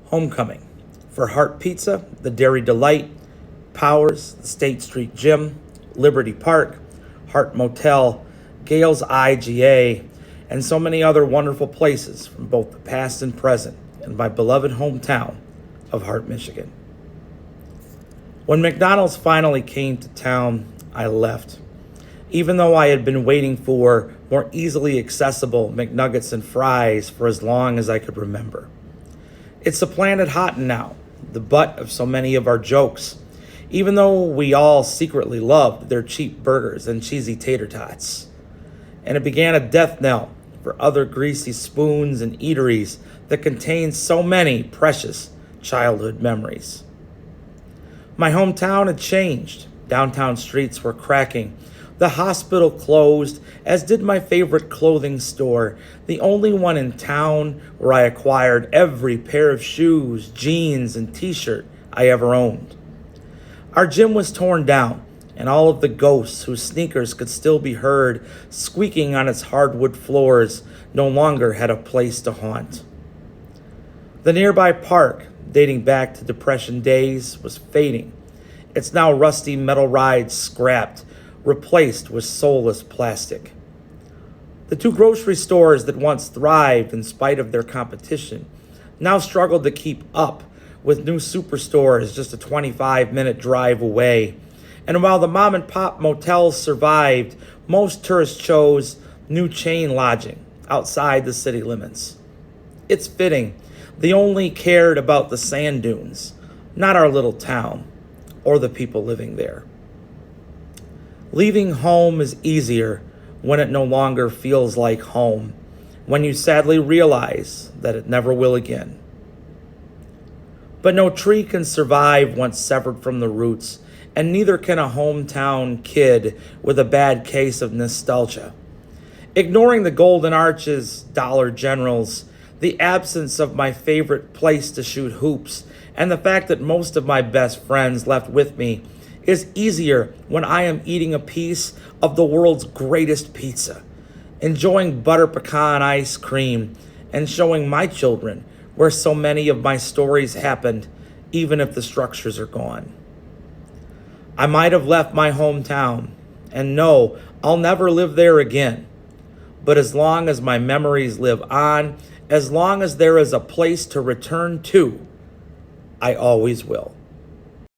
Homecoming. For Hart Pizza, the Dairy Delight, Powers, the State Street Gym, Liberty Park, Hart Motel, Gale's IGA, and so many other wonderful places from both the past and present in my beloved hometown of Hart, Michigan. When McDonald's finally came to town, I left, even though I had been waiting for more easily accessible McNuggets and fries for as long as I could remember. It's supplanted Hot now, the butt of so many of our jokes, even though we all secretly loved their cheap burgers and cheesy tater tots. And it began a death knell for other greasy spoons and eateries that contained so many precious childhood memories. My hometown had changed. Downtown streets were cracking. The hospital closed, as did my favorite clothing store, the only one in town where I acquired every pair of shoes, jeans, and t-shirt I ever owned. Our gym was torn down, and all of the ghosts whose sneakers could still be heard squeaking on its hardwood floors no longer had a place to haunt. The nearby park, dating back to Depression days, was fading. Its now rusty metal rides scrapped, replaced with soulless plastic. The two grocery stores that once thrived in spite of their competition now struggled to keep up, with new superstores just a 25-minute drive away. And while the mom and pop motels survived, most tourists chose new chain lodging outside the city limits. It's fitting. They only cared about the sand dunes, not our little town or the people living there. Leaving home is easier when it no longer feels like home, when you sadly realize that it never will again. But no tree can survive once severed from the roots, and neither can a hometown kid with a bad case of nostalgia. Ignoring the Golden Arches, Dollar Generals, the absence of my favorite place to shoot hoops, and the fact that most of my best friends left with me is easier when I am eating a piece of the world's greatest pizza, enjoying butter pecan ice cream, and showing my children where so many of my stories happened, even if the structures are gone. I might have left my hometown, and no, I'll never live there again. But as long as my memories live on, as long as there is a place to return to, I always will.